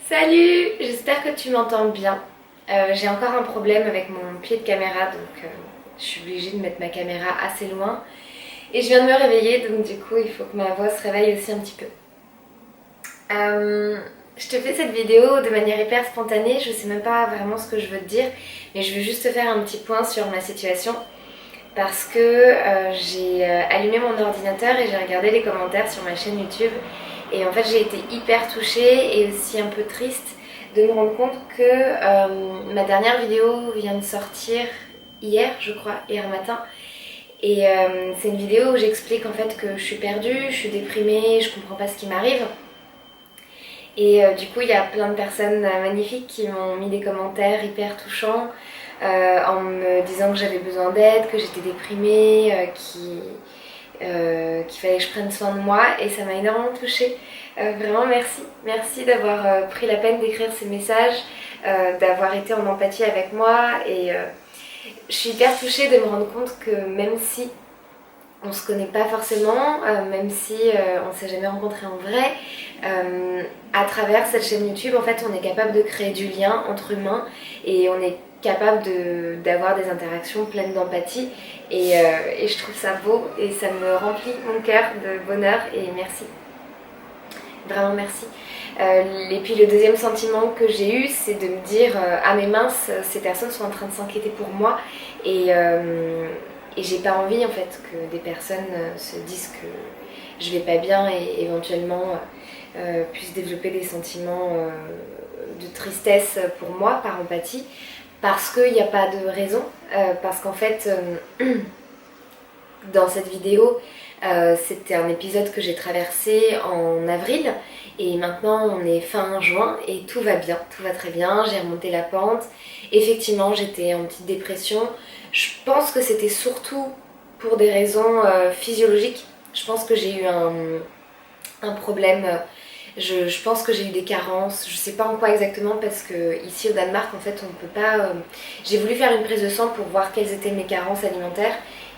Salut, j'espère que tu m'entends bien. J'ai encore un problème avec mon pied de caméra, donc je suis obligée de mettre ma caméra assez loin. Et je viens de me réveiller, donc du coup il faut que ma voix se réveille aussi un petit peu. Je te fais cette vidéo de manière hyper spontanée, je sais même pas vraiment ce que je veux te dire, mais je veux juste te faire un petit point sur ma situation. Parce que j'ai allumé mon ordinateur et j'ai regardé les commentaires sur ma chaîne YouTube. Et en fait j'ai été hyper touchée et aussi un peu triste de me rendre compte que ma dernière vidéo vient de sortir hier, je crois, hier matin. Et c'est une vidéo où j'explique en fait que je suis perdue, je suis déprimée, je comprends pas ce qui m'arrive. Et du coup il y a plein de personnes magnifiques qui m'ont mis des commentaires hyper touchants. En me disant que j'avais besoin d'aide, que j'étais déprimée, qu'il fallait que je prenne soin de moi, et ça m'a énormément touchée. Vraiment merci, merci d'avoir pris la peine d'écrire ces messages, d'avoir été en empathie avec moi, et je suis hyper touchée de me rendre compte que même si on se connaît pas forcément, même si on s'est jamais rencontré en vrai, à travers cette chaîne YouTube, en fait, on est capable de créer du lien entre humains et on est capable d'avoir des interactions pleines d'empathie et je trouve ça beau et ça me remplit mon cœur de bonheur et merci. Vraiment merci. Et puis le deuxième sentiment que j'ai eu, c'est de me dire ah mais mince, ces personnes sont en train de s'inquiéter pour moi et j'ai pas envie en fait que des personnes se disent que je vais pas bien et éventuellement puissent développer des sentiments de tristesse pour moi par empathie, parce qu'il n'y a pas de raison, parce qu'en fait dans cette vidéo c'était un épisode que j'ai traversé en avril et maintenant on est fin juin et tout va bien, tout va très bien, j'ai remonté la pente. Effectivement j'étais en petite dépression, je pense que c'était surtout pour des raisons physiologiques. Je pense que j'ai eu un problème, je pense que j'ai eu des carences, je sais pas en quoi exactement parce que ici au Danemark en fait on ne peut pas... J'ai voulu faire une prise de sang pour voir quelles étaient mes carences alimentaires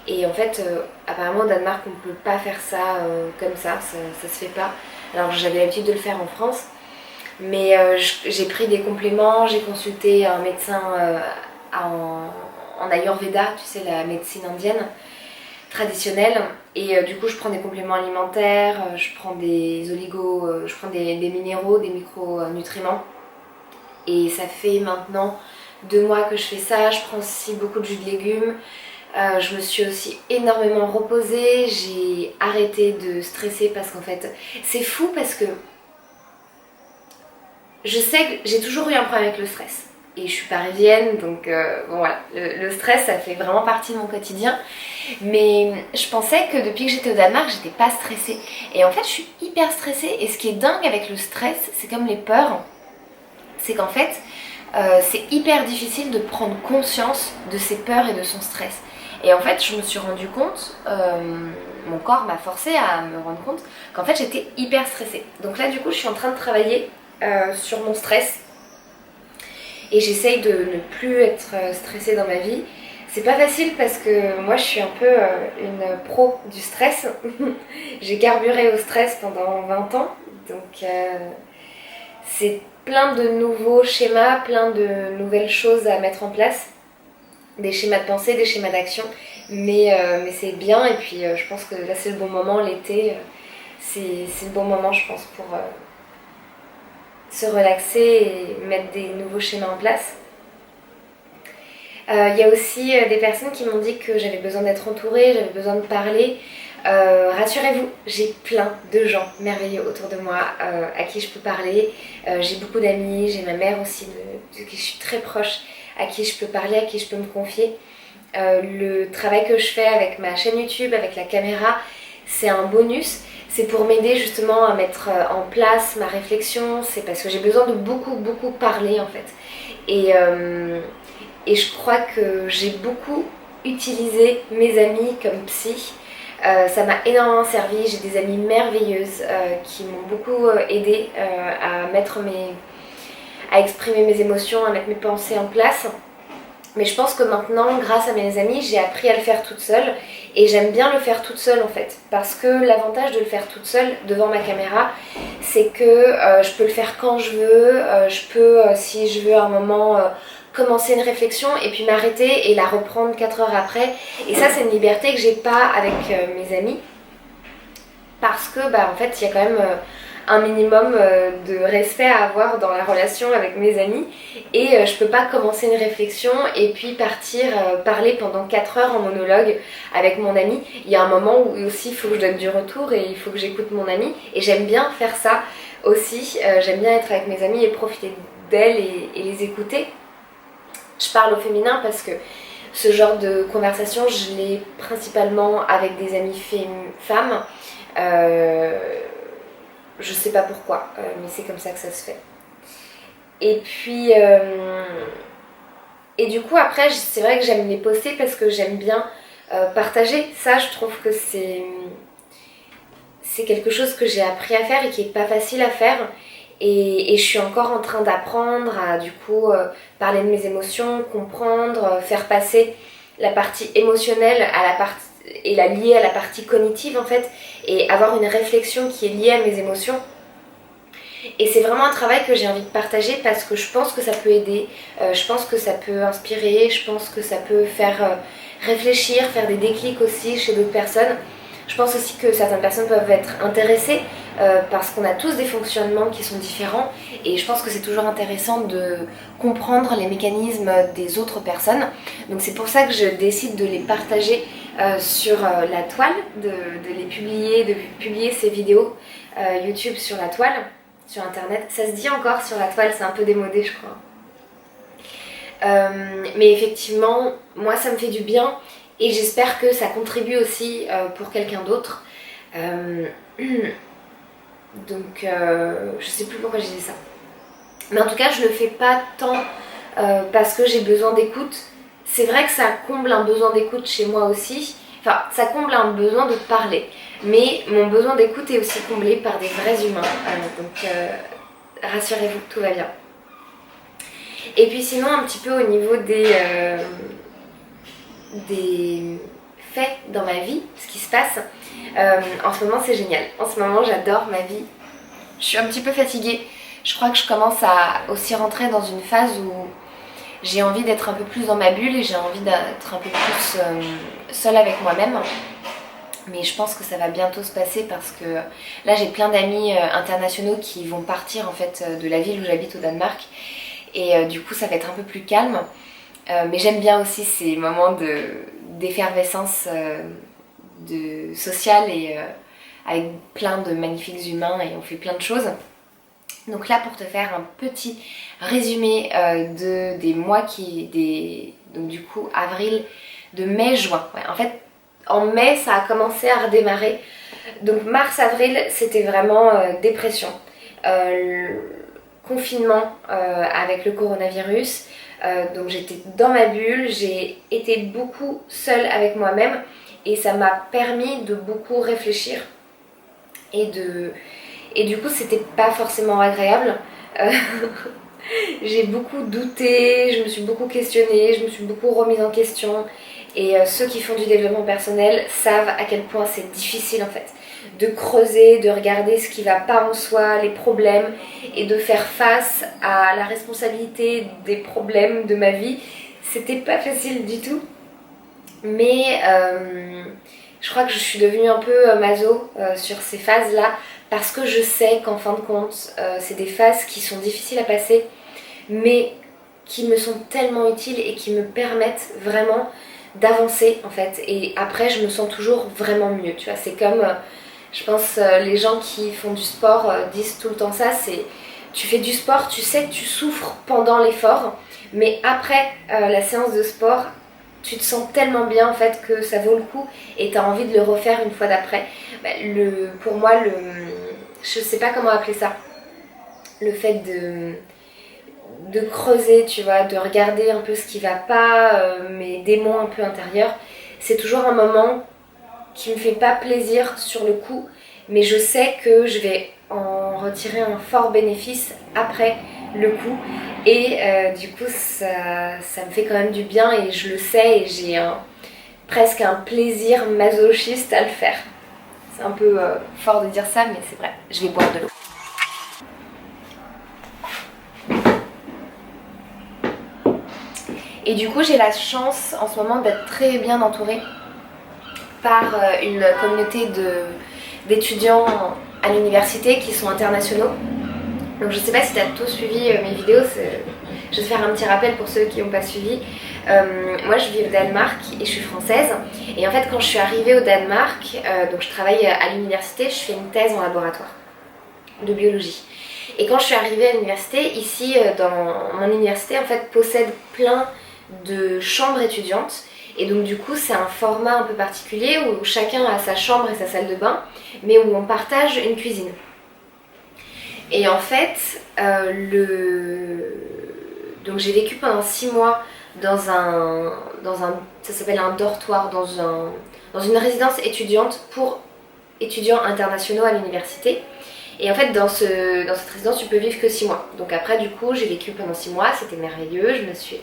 et en fait apparemment au Danemark on ne peut pas faire ça comme ça se fait pas. Alors j'avais l'habitude de le faire en France mais j'ai pris des compléments, j'ai consulté un médecin en Ayurveda, tu sais la médecine indienne traditionnelle et du coup je prends des compléments alimentaires, je prends des oligos, je prends des minéraux, des micronutriments et ça fait maintenant 2 mois que je fais ça. Je prends aussi beaucoup de jus de légumes, je me suis aussi énormément reposée, j'ai arrêté de stresser parce qu'en fait c'est fou parce que je sais que j'ai toujours eu un problème avec le stress. Et je suis parisienne, donc bon voilà, le stress ça fait vraiment partie de mon quotidien. Mais je pensais que depuis que j'étais au Danemark, j'étais pas stressée. Et en fait, je suis hyper stressée. Et ce qui est dingue avec le stress, c'est comme les peurs, c'est qu'en fait, c'est hyper difficile de prendre conscience de ses peurs et de son stress. Et en fait, je me suis rendu compte, mon corps m'a forcé à me rendre compte qu'en fait, j'étais hyper stressée. Donc là, du coup, je suis en train de travailler sur mon stress. Et j'essaye de ne plus être stressée dans ma vie. C'est pas facile parce que moi je suis un peu une pro du stress. J'ai carburé au stress pendant 20 ans. Donc c'est plein de nouveaux schémas, plein de nouvelles choses à mettre en place. Des schémas de pensée, des schémas d'action. Mais c'est bien et puis je pense que là c'est le bon moment, l'été. C'est le bon moment je pense pour... se relaxer et mettre des nouveaux schémas en place. Il y a aussi des personnes qui m'ont dit que j'avais besoin d'être entourée, j'avais besoin de parler. Rassurez-vous, j'ai plein de gens merveilleux autour de moi à qui je peux parler. J'ai beaucoup d'amis, j'ai ma mère aussi de qui je suis très proche, à qui je peux parler, à qui je peux me confier. Le travail que je fais avec ma chaîne YouTube, avec la caméra, c'est un bonus. C'est pour m'aider justement à mettre en place ma réflexion, c'est parce que j'ai besoin de beaucoup parler en fait. Et je crois que j'ai beaucoup utilisé mes amis comme psy. Ça m'a énormément servi, j'ai des amies merveilleuses qui m'ont beaucoup aidé à exprimer mes émotions, à mettre mes pensées en place. Mais je pense que maintenant, grâce à mes amis, j'ai appris à le faire toute seule. Et j'aime bien le faire toute seule en fait. Parce que l'avantage de le faire toute seule devant ma caméra, c'est que je peux le faire quand je veux. Je peux, si je veux à un moment, commencer une réflexion et puis m'arrêter et la reprendre 4 heures après. Et ça, c'est une liberté que j'ai pas avec mes amis. Parce que, en fait, il y a quand même un minimum de respect à avoir dans la relation avec mes amis et je peux pas commencer une réflexion et puis partir parler pendant 4 heures en monologue avec mon ami. Il y a un moment où aussi il faut que je donne du retour et il faut que j'écoute mon ami et j'aime bien faire ça aussi. J'aime bien être avec mes amis et profiter d'elles et les écouter. Je parle au féminin parce que ce genre de conversation, je l'ai principalement avec des amis femmes. Je sais pas pourquoi, mais c'est comme ça que ça se fait. Et puis, et du coup après, c'est vrai que j'aime les poster parce que j'aime bien partager. Ça, je trouve que c'est quelque chose que j'ai appris à faire et qui est pas facile à faire. Et je suis encore en train d'apprendre à du coup parler de mes émotions, comprendre, faire passer la partie émotionnelle à la partie et la lier à la partie cognitive en fait et avoir une réflexion qui est liée à mes émotions. Et c'est vraiment un travail que j'ai envie de partager parce que je pense que ça peut aider, je pense que ça peut inspirer, je pense que ça peut faire réfléchir, faire des déclics aussi chez d'autres personnes. Je pense aussi que certaines personnes peuvent être intéressées parce qu'on a tous des fonctionnements qui sont différents et je pense que c'est toujours intéressant de comprendre les mécanismes des autres personnes. Donc c'est pour ça que je décide de les partager sur la toile, de les publier, de publier ces vidéos YouTube sur la toile, sur internet. Ça se dit encore sur la toile, c'est un peu démodé je crois. Mais effectivement, moi ça me fait du bien. Et j'espère que ça contribue aussi pour quelqu'un d'autre. Donc, je sais plus pourquoi j'ai dit ça. Mais en tout cas, je le fais pas tant parce que j'ai besoin d'écoute. C'est vrai que ça comble un besoin d'écoute chez moi aussi. Enfin, ça comble un besoin de parler. Mais mon besoin d'écoute est aussi comblé par des vrais humains. Donc, rassurez-vous, tout va bien. Et puis sinon, un petit peu au niveau des faits dans ma vie, ce qui se passe. En ce moment c'est génial, en ce moment j'adore ma vie. Je suis un petit peu fatiguée, je crois que je commence à aussi rentrer dans une phase où j'ai envie d'être un peu plus dans ma bulle et j'ai envie d'être un peu plus seule avec moi-même. Mais je pense que ça va bientôt se passer parce que là j'ai plein d'amis internationaux qui vont partir en fait de la ville où j'habite au Danemark et du coup ça va être un peu plus calme. Mais j'aime bien aussi ces moments d'effervescence sociale et avec plein de magnifiques humains et on fait plein de choses. Donc là pour te faire un petit résumé des mois donc du coup avril, de mai, juin. Ouais, en fait en mai ça a commencé à redémarrer. Donc mars, avril c'était vraiment dépression. Confinement avec le coronavirus. Donc j'étais dans ma bulle, j'ai été beaucoup seule avec moi-même et ça m'a permis de beaucoup réfléchir et du coup c'était pas forcément agréable. J'ai beaucoup douté, je me suis beaucoup questionnée, je me suis beaucoup remise en question et ceux qui font du développement personnel savent à quel point c'est difficile en fait de creuser, de regarder ce qui va pas en soi, les problèmes et de faire face à la responsabilité des problèmes de ma vie. C'était pas facile du tout, mais je crois que je suis devenue un peu maso sur ces phases-là parce que je sais qu'en fin de compte, c'est des phases qui sont difficiles à passer, mais qui me sont tellement utiles et qui me permettent vraiment d'avancer en fait. Et après, je me sens toujours vraiment mieux, tu vois. C'est comme, je pense, les gens qui font du sport disent tout le temps ça, c'est tu fais du sport, tu sais que tu souffres pendant l'effort, mais après la séance de sport, tu te sens tellement bien en fait que ça vaut le coup et tu as envie de le refaire une fois d'après. Pour moi, je sais pas comment appeler ça, le fait de creuser, tu vois, de regarder un peu ce qui va pas, mes démons un peu intérieurs, c'est toujours un moment qui me fait pas plaisir sur le coup, mais je sais que je vais en retirer un fort bénéfice après le coup. Et du coup ça me fait quand même du bien et je le sais et j'ai presque un plaisir masochiste à le faire. C'est un peu fort de dire ça mais c'est vrai. Je vais boire de l'eau. Et du coup j'ai la chance en ce moment d'être très bien entourée par une communauté d'étudiants à l'université qui sont internationaux. Donc je sais pas si tu as tous suivi mes vidéos, je vais te faire un petit rappel pour ceux qui n'ont pas suivi. Moi je vis au Danemark et je suis française. Et en fait quand je suis arrivée au Danemark, donc je travaille à l'université, je fais une thèse en laboratoire de biologie. Et quand je suis arrivée à l'université, ici dans mon université en fait possède plein de chambres étudiantes. Et donc du coup c'est un format un peu particulier où chacun a sa chambre et sa salle de bain, mais où on partage une cuisine. Et en fait, donc j'ai vécu pendant 6 mois dans ça s'appelle un dortoir, dans une résidence étudiante pour étudiants internationaux à l'université. Et en fait, dans cette résidence, tu peux vivre que 6 mois. Donc après, du coup, j'ai vécu pendant 6 mois, c'était merveilleux, je me suis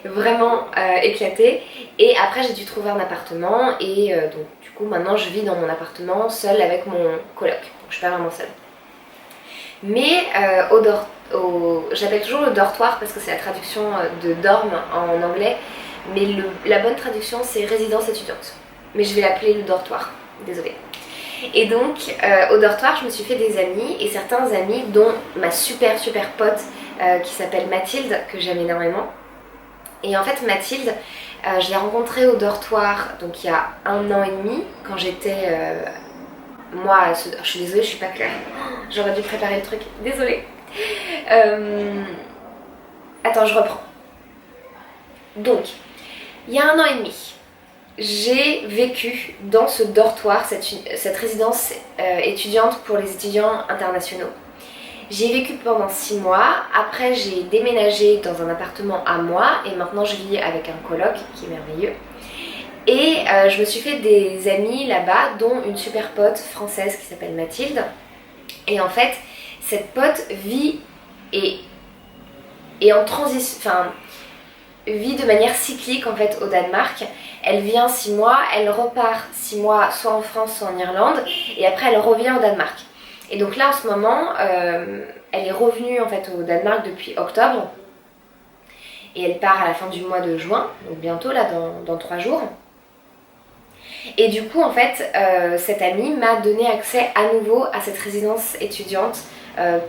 vraiment éclatée. Et après, j'ai dû trouver un appartement et donc du coup, maintenant, je vis dans mon appartement seule avec mon coloc. Donc je suis pas vraiment seule. Mais j'appelle toujours le dortoir parce que c'est la traduction de dorm en anglais, mais la bonne traduction c'est résidence étudiante. Mais je vais l'appeler le dortoir, désolée. Et donc au dortoir je me suis fait des amis et certains amis dont ma super pote qui s'appelle Mathilde, que j'aime énormément. Et en fait Mathilde, je l'ai rencontrée au dortoir donc il y a 1 an et demi quand j'étais... Moi, je suis désolée, je suis pas claire. J'aurais dû préparer le truc. Désolée. Attends, je reprends. Donc, il y a 1 an et demi, j'ai vécu dans ce dortoir, cette résidence étudiante pour les étudiants internationaux. J'y ai vécu pendant 6 mois. Après, j'ai déménagé dans un appartement à moi et maintenant je vis avec un coloc qui est merveilleux. Et je me suis fait des amis là-bas, dont une super pote française qui s'appelle Mathilde. Et en fait, cette pote vit en transition, enfin, vit de manière cyclique en fait au Danemark. Elle vient 6 mois, elle repart 6 mois soit en France, soit en Irlande, et après elle revient au Danemark. Et donc là en ce moment, elle est revenue en fait au Danemark depuis octobre. Et elle part à la fin du mois de juin, donc bientôt là dans 3 jours. Et du coup en fait cette amie m'a donné accès à nouveau à cette résidence étudiante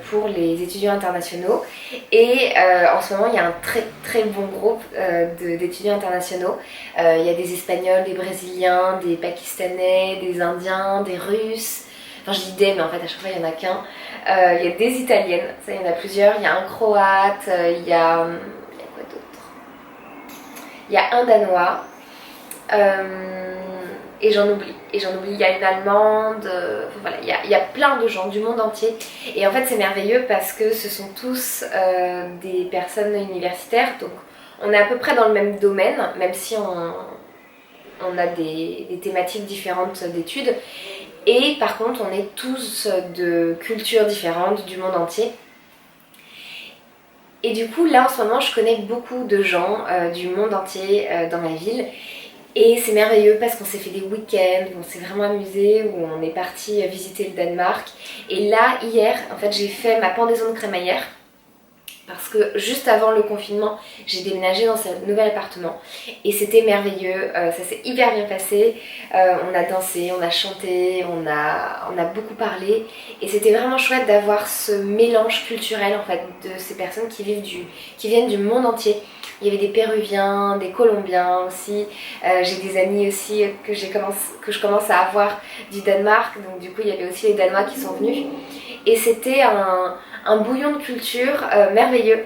pour les étudiants internationaux. Et en ce moment il y a un très bon groupe d'étudiants internationaux. Il y a des Espagnols, des Brésiliens, des Pakistanais, des Indiens, des Russes. Enfin je dis des mais en fait à chaque fois il n'y en a qu'un. Il y a des Italiennes, ça il y en a plusieurs. Il y a un Croate, il y a quoi d'autre? Il y a un Danois. Et j'en oublie, il y a une Allemande, voilà, il y a plein de gens du monde entier. Et en fait c'est merveilleux parce que ce sont tous des personnes universitaires, donc on est à peu près dans le même domaine, même si on a des thématiques différentes d'études. Et par contre on est tous de cultures différentes du monde entier. Et du coup là en ce moment je connais beaucoup de gens du monde entier dans ma ville. Et c'est merveilleux parce qu'on s'est fait des week-ends, on s'est vraiment amusé, où on est parti visiter le Danemark. Et là, hier, en fait, j'ai fait ma pendaison de crémaillère. Parce que juste avant le confinement, j'ai déménagé dans ce nouvel appartement. Et c'était merveilleux, ça s'est hyper bien passé. On a dansé, on a chanté, on a beaucoup parlé. Et c'était vraiment chouette d'avoir ce mélange culturel en fait, de ces personnes qui viennent du monde entier. Il y avait des Péruviens, des Colombiens aussi. J'ai des amis aussi que je commence à avoir du Danemark. Donc du coup, il y avait aussi les Danois qui sont venus. Et c'était un bouillon de culture merveilleux.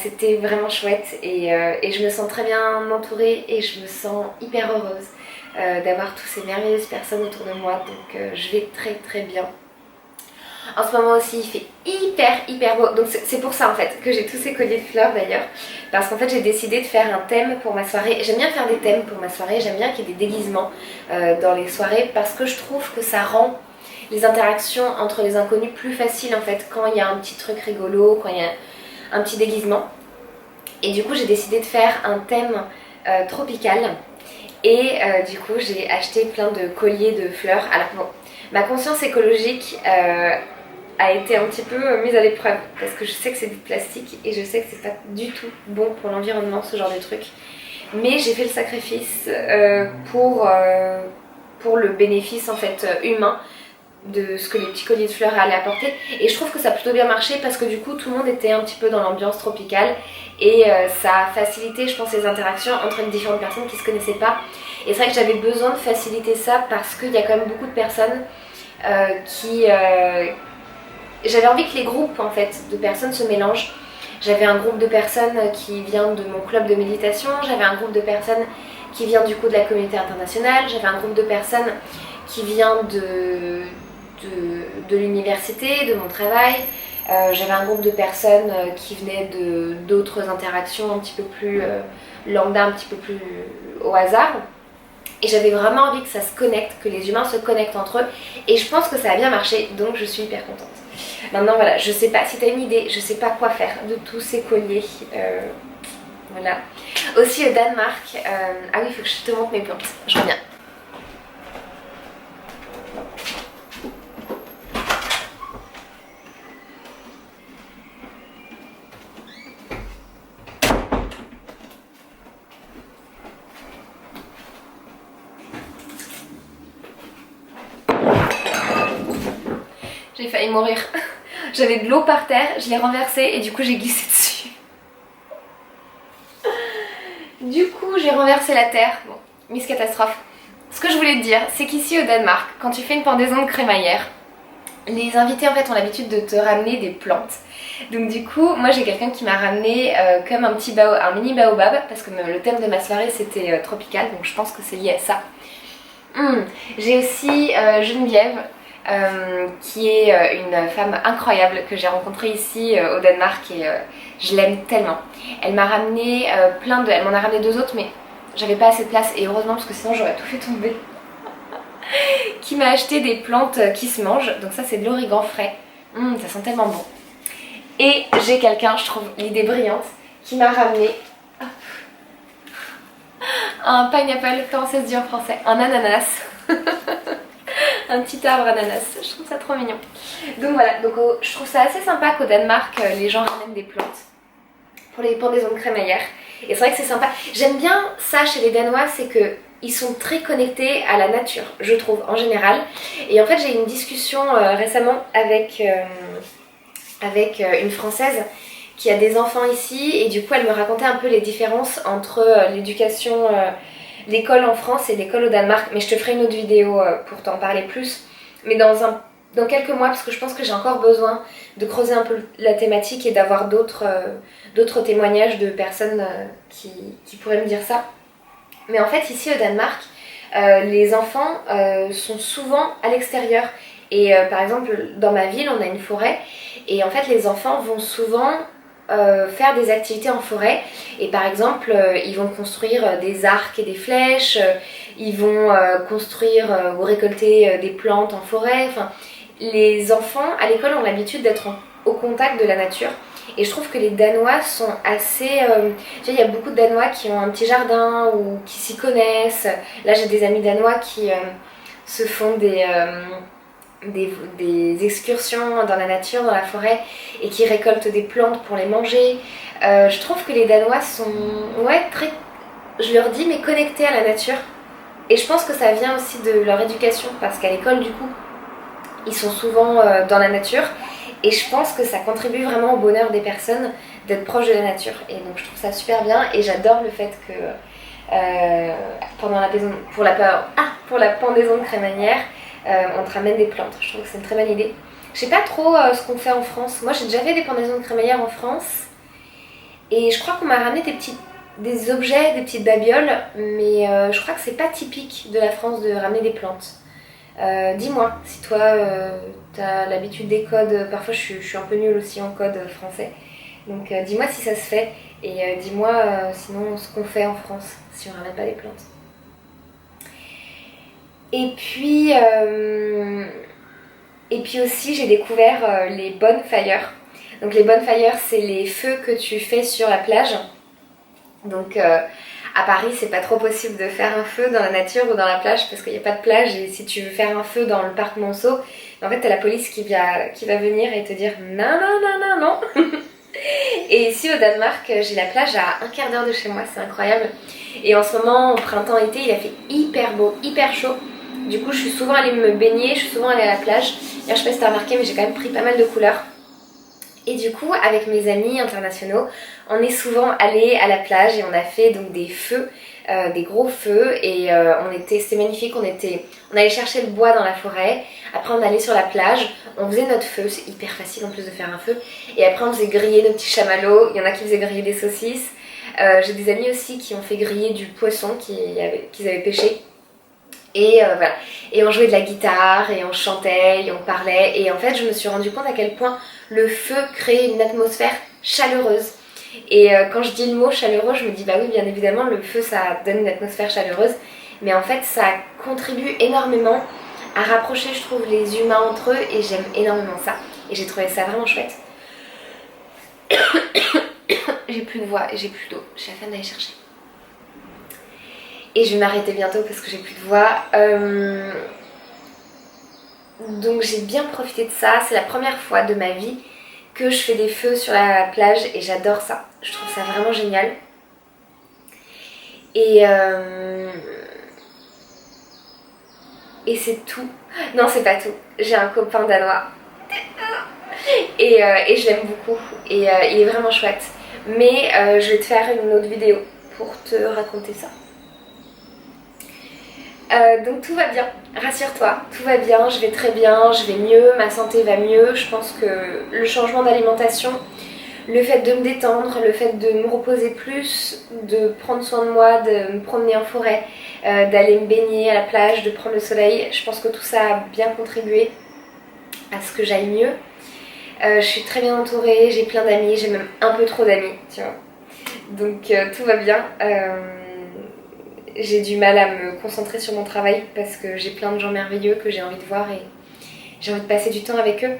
C'était vraiment chouette et je me sens très bien entourée et je me sens hyper heureuse d'avoir toutes ces merveilleuses personnes autour de moi. Donc je vais très bien. En ce moment aussi il fait hyper beau, donc c'est pour ça en fait que j'ai tous ces colliers de fleurs d'ailleurs, parce qu'en fait j'ai décidé de faire un thème pour ma soirée. J'aime bien faire des thèmes pour ma soirée, j'aime bien qu'il y ait des déguisements dans les soirées parce que je trouve que ça rend les interactions entre les inconnus plus faciles en fait, quand il y a un petit truc rigolo, quand il y a un petit déguisement. Et du coup j'ai décidé de faire un thème tropical. Et du coup j'ai acheté plein de colliers de fleurs. Alors bon, ma conscience écologique a été un petit peu mise à l'épreuve parce que je sais que c'est du plastique et je sais que c'est pas du tout bon pour l'environnement ce genre de truc. Mais j'ai fait le sacrifice pour le bénéfice en fait humain de ce que les petits colliers de fleurs allaient apporter, et je trouve que ça a plutôt bien marché parce que du coup tout le monde était un petit peu dans l'ambiance tropicale et ça a facilité je pense les interactions entre les différentes personnes qui se connaissaient pas. Et c'est vrai que j'avais besoin de faciliter ça parce qu'il y a quand même beaucoup de personnes j'avais envie que les groupes en fait de personnes se mélangent. J'avais un groupe de personnes qui vient de mon club de méditation, j'avais un groupe de personnes qui vient du coup de la communauté internationale, j'avais un groupe de personnes qui vient de l'université, de mon travail, j'avais un groupe de personnes qui venaient d'autres interactions un petit peu plus lambda, un petit peu plus au hasard. Et j'avais vraiment envie que ça se connecte, que les humains se connectent entre eux. Et je pense que ça a bien marché, donc je suis hyper contente. Maintenant voilà, je sais pas si t'as une idée, je sais pas quoi faire de tous ces colliers. Voilà. Aussi au Danemark, ah oui, il faut que je te montre mes plantes, je reviens. J'ai failli mourir. J'avais de l'eau par terre, je l'ai renversée et du coup j'ai glissé dessus. Du coup j'ai renversé la terre. Bon, Miss Catastrophe. Ce que je voulais te dire, c'est qu'ici au Danemark, quand tu fais une pendaison de crémaillère, les invités en fait ont l'habitude de te ramener des plantes. Donc du coup, moi j'ai quelqu'un qui m'a ramené comme un mini baobab, parce que le thème de ma soirée c'était tropical, donc je pense que c'est lié à ça. J'ai aussi Geneviève, qui est une femme incroyable que j'ai rencontrée ici au Danemark et je l'aime tellement. Elle m'a ramené elle m'en a ramené 2 autres mais j'avais pas assez de place et heureusement parce que sinon j'aurais tout fait tomber. Qui m'a acheté des plantes qui se mangent, donc ça c'est de l'origan frais, ça sent tellement bon. Et j'ai quelqu'un, je trouve l'idée brillante, qui m'a ramené un pineapple, comment ça se dit en français, un ananas. Un petit arbre ananas, je trouve ça trop mignon. Donc voilà, donc je trouve ça assez sympa qu'au Danemark les gens ramènent des plantes pour les pendaisons de crémaillère. Et c'est vrai que c'est sympa. J'aime bien ça chez les Danois, c'est que ils sont très connectés à la nature, je trouve, en général. Et en fait, j'ai eu une discussion récemment avec une Française qui a des enfants ici. Et du coup, elle me racontait un peu les différences entre l'éducation, l'école en France et l'école au Danemark. Mais je te ferai une autre vidéo pour t'en parler plus. Mais dans quelques mois, parce que je pense que j'ai encore besoin de creuser un peu la thématique et d'avoir d'autres témoignages de personnes qui pourraient me dire ça. Mais en fait, ici au Danemark, les enfants sont souvent à l'extérieur. Et par exemple, dans ma ville, on a une forêt. Et en fait, les enfants vont souvent faire des activités en forêt. Et par exemple, ils vont construire des arcs et des flèches. Ils vont construire ou récolter des plantes en forêt. Enfin, les enfants à l'école ont l'habitude d'être au contact de la nature. Et je trouve que les Danois sont assez... tu vois, il y a beaucoup de Danois qui ont un petit jardin ou qui s'y connaissent. Là, j'ai des amis danois qui se font des excursions dans la nature, dans la forêt, et qui récoltent des plantes pour les manger. Je trouve que les Danois sont très, je leur dis, mais connectés à la nature. Et je pense que ça vient aussi de leur éducation, parce qu'à l'école, du coup, ils sont souvent dans la nature. Et je pense que ça contribue vraiment au bonheur des personnes d'être proche de la nature. Et donc je trouve ça super bien et j'adore le fait que pour la pendaison de crémaillère, on te ramène des plantes. Je trouve que c'est une très bonne idée. Je sais pas trop ce qu'on fait en France. Moi j'ai déjà fait des pendaisons de crémaillère en France. Et je crois qu'on m'a ramené des objets, des petites babioles. Mais je crois que c'est pas typique de la France de ramener des plantes. Dis-moi si toi t'as l'habitude des codes, parfois je suis un peu nulle aussi en code français, donc dis-moi si ça se fait et dis-moi sinon ce qu'on fait en France si on ramène pas les plantes. Et puis aussi j'ai découvert les bonfires. Donc les bonfires, c'est les feux que tu fais sur la plage. Donc à Paris, c'est pas trop possible de faire un feu dans la nature ou dans la plage parce qu'il n'y a pas de plage. Et si tu veux faire un feu dans le parc Monceau, en fait t'as la police qui va venir et te dire non, non, non, non, non. Et ici au Danemark, j'ai la plage à un quart d'heure de chez moi, c'est incroyable. Et en ce moment, au printemps-été, il a fait hyper beau, hyper chaud. Du coup, je suis souvent allée me baigner, je suis souvent allée à la plage. D'ailleurs, je sais pas si t'as remarqué, mais j'ai quand même pris pas mal de couleurs. Et du coup, avec mes amis internationaux, on est souvent allés à la plage et on a fait donc des feux, des gros feux. Et c'était magnifique, on allait chercher le bois dans la forêt. Après, on allait sur la plage, on faisait notre feu, c'est hyper facile en plus de faire un feu. Et après, on faisait griller nos petits chamallows. Il y en a qui faisaient griller des saucisses. J'ai des amis aussi qui ont fait griller du poisson qu'ils avaient pêché. Et voilà. Et on jouait de la guitare, et on chantait, et on parlait. Et en fait, je me suis rendu compte à quel point le feu crée une atmosphère chaleureuse. Et quand je dis le mot chaleureux, je me dis bah oui, bien évidemment, le feu, ça donne une atmosphère chaleureuse. Mais en fait, ça contribue énormément à rapprocher, je trouve, les humains entre eux. Et j'aime énormément ça. Et j'ai trouvé ça vraiment chouette. J'ai plus de voix et j'ai plus d'eau. J'ai la flemme d'aller chercher. Et je vais m'arrêter bientôt parce que j'ai plus de voix. Donc j'ai bien profité de ça. C'est la première fois de ma vie que je fais des feux sur la plage et j'adore ça. Je trouve ça vraiment génial. Et c'est tout. Non, c'est pas tout. J'ai un copain danois. Et je l'aime beaucoup. Et il est vraiment chouette. Mais je vais te faire une autre vidéo pour te raconter ça. Donc tout va bien, rassure-toi, tout va bien, je vais très bien, je vais mieux, ma santé va mieux. Je pense que le changement d'alimentation, le fait de me détendre, le fait de me reposer plus, de prendre soin de moi, de me promener en forêt, d'aller me baigner à la plage, de prendre le soleil, je pense que tout ça a bien contribué à ce que j'aille mieux. Je suis très bien entourée, j'ai plein d'amis, j'ai même un peu trop d'amis, tu vois. Donc tout va bien. J'ai du mal à me concentrer sur mon travail parce que j'ai plein de gens merveilleux que j'ai envie de voir et j'ai envie de passer du temps avec eux.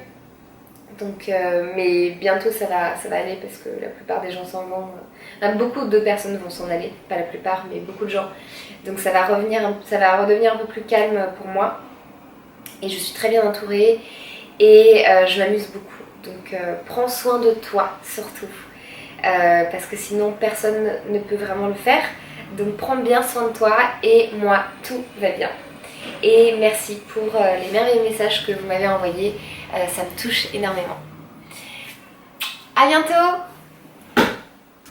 Donc, mais bientôt ça va aller parce que la plupart des gens s'en vont. Beaucoup de personnes vont s'en aller, pas la plupart, mais beaucoup de gens. Donc ça va redevenir un peu plus calme pour moi. Et je suis très bien entourée et je m'amuse beaucoup. Donc prends soin de toi surtout. Parce que sinon personne ne peut vraiment le faire. Donc prends bien soin de toi et moi tout va bien. Et merci pour les merveilleux messages que vous m'avez envoyés, ça me touche énormément. À bientôt!